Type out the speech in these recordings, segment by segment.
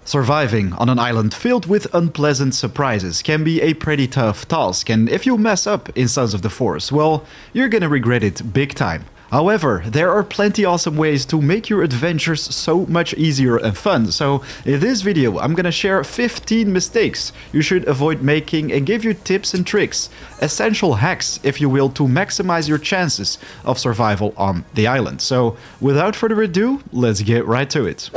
Surviving on an island filled with unpleasant surprises can be a pretty tough task, and if you mess up in Sons of the Forest, well, you're gonna regret it big time. However, there are plenty awesome ways to make your adventures so much easier and fun, so in this video I'm gonna share 15 mistakes you should avoid making and give you tips and tricks, essential hacks if you will, to maximize your chances of survival on the island. So without further ado, let's get right to it.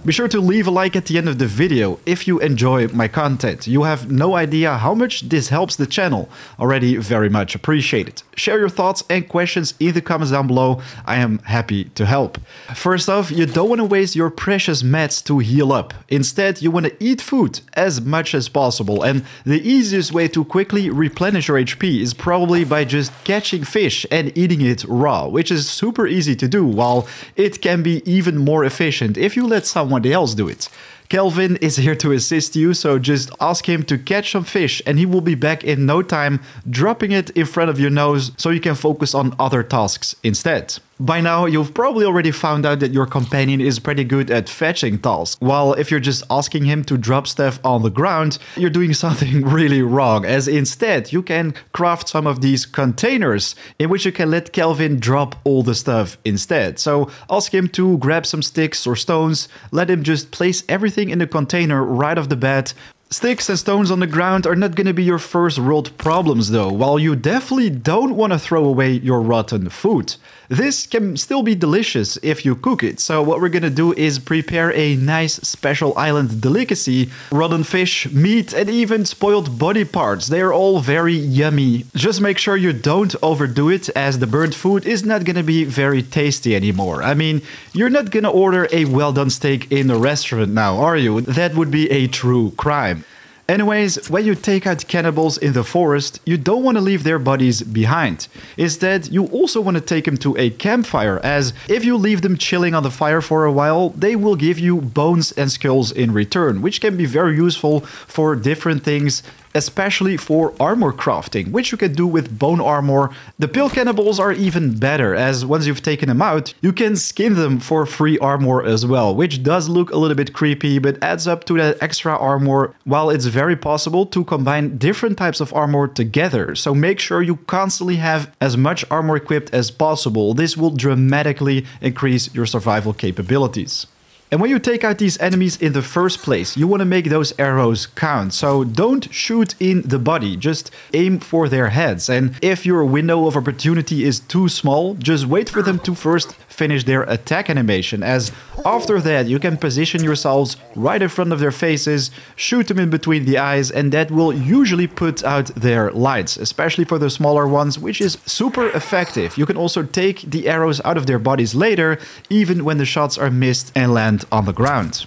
Be sure to leave a like at the end of the video if you enjoy my content. You have no idea how much this helps the channel. Already very much appreciated. Share your thoughts and questions in the comments down below. I am happy to help. First off, you don't want to waste your precious mats to heal up. Instead, you want to eat food as much as possible. And the easiest way to quickly replenish your HP is probably by just catching fish and eating it raw, which is super easy to do, while it can be even more efficient if you let someone else do it. Kelvin is here to assist you, so just ask him to catch some fish and he will be back in no time, dropping it in front of your nose so you can focus on other tasks instead. By now, you've probably already found out that your companion is pretty good at fetching tasks, while if you're just asking him to drop stuff on the ground, you're doing something really wrong, as instead you can craft some of these containers in which you can let Kelvin drop all the stuff instead. So ask him to grab some sticks or stones, let him just place everything in the container right off the bat. Sticks and stones on the ground are not going to be your first world problems though, while you definitely don't want to throw away your rotten food. This can still be delicious if you cook it, so what we're going to do is prepare a nice special island delicacy. Rotten fish, meat and even spoiled body parts, they are all very yummy. Just make sure you don't overdo it, as the burnt food is not going to be very tasty anymore. I mean, you're not going to order a well done steak in a restaurant now, are you? That would be a true crime. Anyways, when you take out cannibals in the forest, you don't want to leave their bodies behind. Instead, you also want to take them to a campfire, as if you leave them chilling on the fire for a while, they will give you bones and skulls in return, which can be very useful for different things, especially for armor crafting, which you can do with bone armor. The pill cannibals are even better, as once you've taken them out, you can skin them for free armor as well, which does look a little bit creepy, but adds up to that extra armor, while it's very possible to combine different types of armor together. So make sure you constantly have as much armor equipped as possible. This will dramatically increase your survival capabilities. And when you take out these enemies in the first place, you want to make those arrows count. So don't shoot in the body, just aim for their heads. And if your window of opportunity is too small, just wait for them to first finish their attack animation, as after that you can position yourselves right in front of their faces, shoot them in between the eyes, and that will usually put out their lights, especially for the smaller ones, which is super effective. You can also take the arrows out of their bodies later, even when the shots are missed and land on the ground.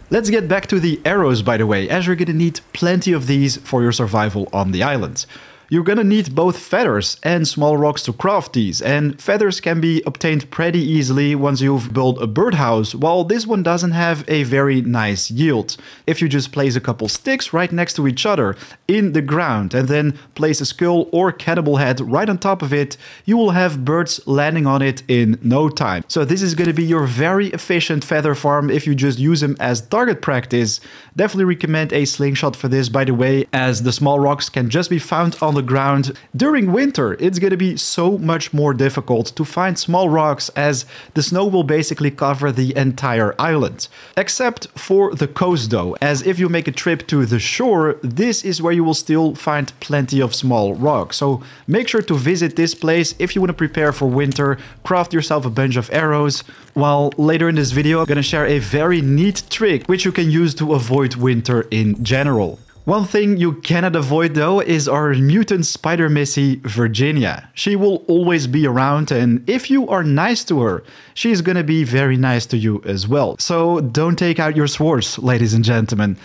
Let's get back to the arrows, by the way, as you're gonna need plenty of these for your survival on the island. You're gonna need both feathers and small rocks to craft these, and feathers can be obtained pretty easily once you've built a birdhouse, while this one doesn't have a very nice yield. If you just place a couple sticks right next to each other in the ground and then place a skull or cannibal head right on top of it, you will have birds landing on it in no time. So this is gonna be your very efficient feather farm if you just use them as target practice. Definitely recommend a slingshot for this, by the way, as the small rocks can just be found on the ground. During winter, it's going to be so much more difficult to find small rocks, as the snow will basically cover the entire island. Except for the coast though, as if you make a trip to the shore, this is where you will still find plenty of small rocks. So make sure to visit this place if you want to prepare for winter, craft yourself a bunch of arrows. While later in this video, I'm going to share a very neat trick which you can use to avoid winter in general. One thing you cannot avoid though is our mutant spider missy, Virginia. She will always be around, and if you are nice to her, she's gonna be very nice to you as well. So don't take out your swords, ladies and gentlemen.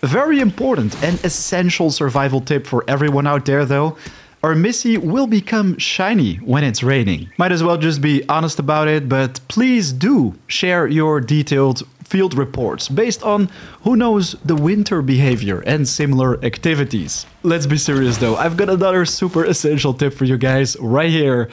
A very important and essential survival tip for everyone out there though: our Missy will become shiny when it's raining. Might as well just be honest about it, but please do share your detailed field reports based on, who knows, the winter behavior and similar activities. Let's be serious though, I've got another super essential tip for you guys right here.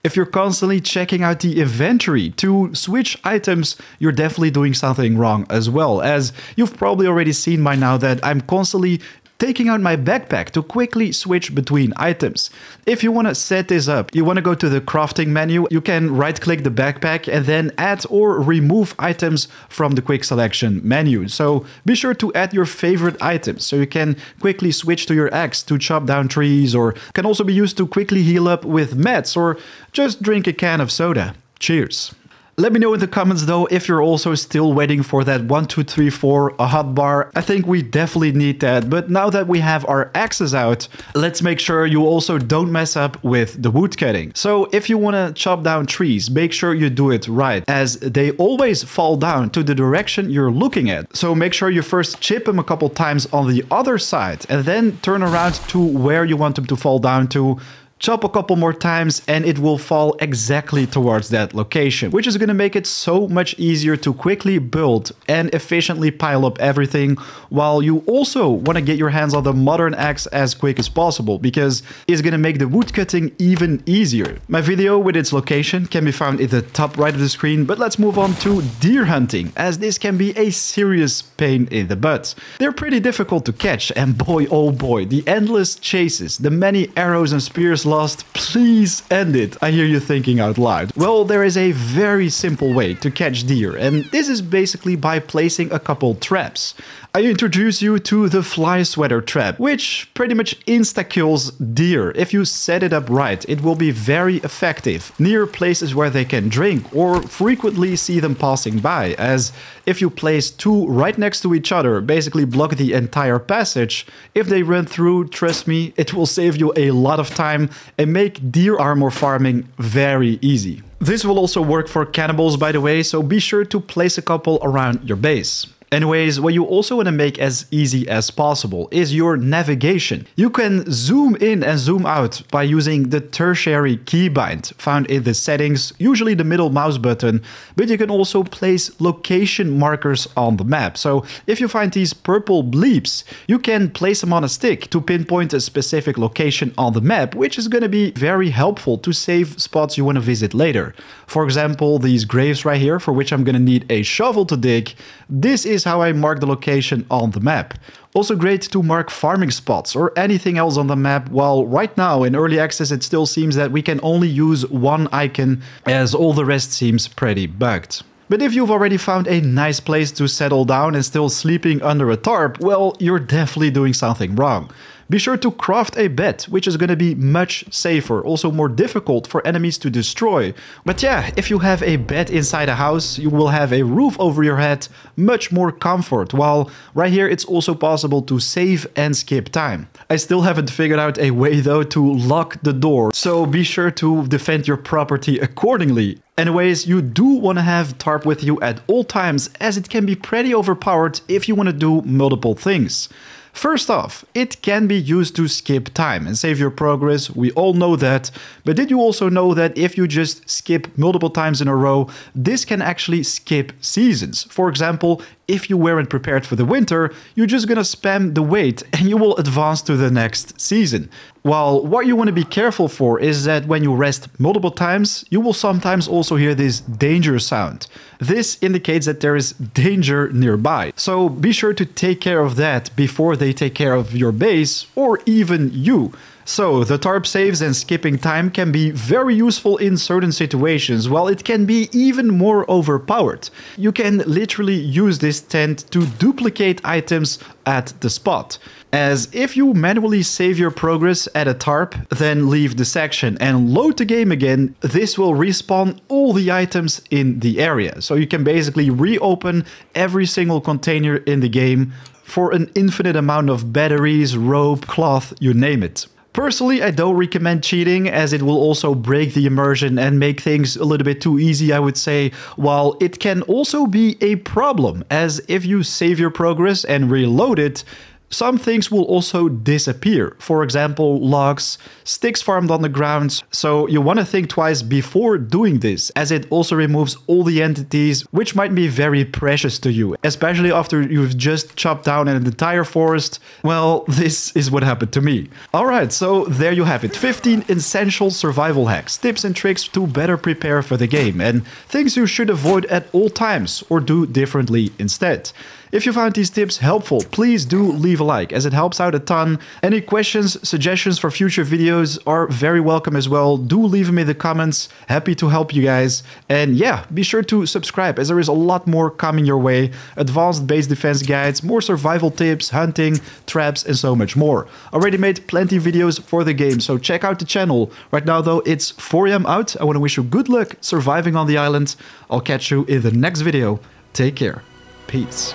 If you're constantly checking out the inventory to switch items, you're definitely doing something wrong as well, as you've probably already seen by now that I'm constantly taking out my backpack to quickly switch between items. If you want to set this up, you want to go to the crafting menu, you can right click the backpack and then add or remove items from the quick selection menu. So be sure to add your favorite items so you can quickly switch to your axe to chop down trees, or can also be used to quickly heal up with meds or just drink a can of soda. Cheers. Let me know in the comments though if you're also still waiting for that 1, 2, 3, 4 a hotbar. I think we definitely need that, but now that we have our axes out, let's make sure you also don't mess up with the wood cutting. So if you want to chop down trees, make sure you do it right, as they always fall down to the direction you're looking at. So make sure you first chip them a couple times on the other side and then turn around to where you want them to fall down to. Chop a couple more times and it will fall exactly towards that location, which is going to make it so much easier to quickly build and efficiently pile up everything, while you also want to get your hands on the modern axe as quick as possible, because it's going to make the wood cutting even easier. My video with its location can be found in the top right of the screen, but let's move on to deer hunting, as this can be a serious pain in the butt. They're pretty difficult to catch, and boy oh boy, the endless chases, the many arrows and spears lost, please end it, I hear you thinking out loud. Well, there is a very simple way to catch deer, and this is basically by placing a couple traps. I introduce you to the fly sweater trap, which pretty much insta-kills deer. If you set it up right, it will be very effective near places where they can drink or frequently see them passing by, as if you place two right next to each other, basically block the entire passage, if they run through, trust me, it will save you a lot of time and make deer armor farming very easy. This will also work for cannibals, by the way, so be sure to place a couple around your base. Anyways, what you also want to make as easy as possible is your navigation. You can zoom in and zoom out by using the tertiary keybind found in the settings, usually the middle mouse button, but you can also place location markers on the map. So if you find these purple bleeps, you can place them on a stick to pinpoint a specific location on the map, which is going to be very helpful to save spots you want to visit later. For example, these graves right here, for which I'm going to need a shovel to dig. This is how I mark the location on the map. Also great to mark farming spots or anything else on the map, while right now in early access it still seems that we can only use one icon, as all the rest seems pretty bugged. But if you've already found a nice place to settle down and still sleeping under a tarp, well, you're definitely doing something wrong. Be sure to craft a bed, which is going to be much safer, also more difficult for enemies to destroy. But yeah, if you have a bed inside a house, you will have a roof over your head, much more comfort, while right here it's also possible to save and skip time. I still haven't figured out a way though to lock the door, so be sure to defend your property accordingly. Anyways, you do want to have tarp with you at all times, as it can be pretty overpowered if you want to do multiple things. First off, it can be used to skip time and save your progress, we all know that, but did you also know that if you just skip multiple times in a row, this can actually skip seasons? For example, if you weren't prepared for the winter, you're just gonna spam the wait and you will advance to the next season. While what you want to be careful for is that when you rest multiple times, you will sometimes also hear this danger sound. This indicates that there is danger nearby. So be sure to take care of that before they take care of your base or even you. So the tarp saves and skipping time can be very useful in certain situations, while it can be even more overpowered. You can literally use this tent to duplicate items at the spot. As if you manually save your progress at a tarp, then leave the section and load the game again, this will respawn all the items in the area. So you can basically reopen every single container in the game for an infinite amount of batteries, rope, cloth, you name it. Personally, I don't recommend cheating, as it will also break the immersion and make things a little bit too easy, I would say, while it can also be a problem, as if you save your progress and reload it, Some things will also disappear. For example, logs, sticks farmed on the ground. So you want to think twice before doing this, as it also removes all the entities which might be very precious to you, especially after you've just chopped down an entire forest. Well, this is what happened to me. Alright, so there you have it. 15 essential survival hacks, tips and tricks to better prepare for the game, and things you should avoid at all times or do differently instead. If you found these tips helpful, please do leave a like, as it helps out a ton. Any questions, suggestions for future videos are very welcome as well. Do leave them in the comments. Happy to help you guys. And yeah, be sure to subscribe, as there is a lot more coming your way. Advanced base defense guides, more survival tips, hunting, traps, and so much more. Already made plenty of videos for the game, so check out the channel. Right now though, it's 4 AM out. I want to wish you good luck surviving on the island. I'll catch you in the next video. Take care. Peace.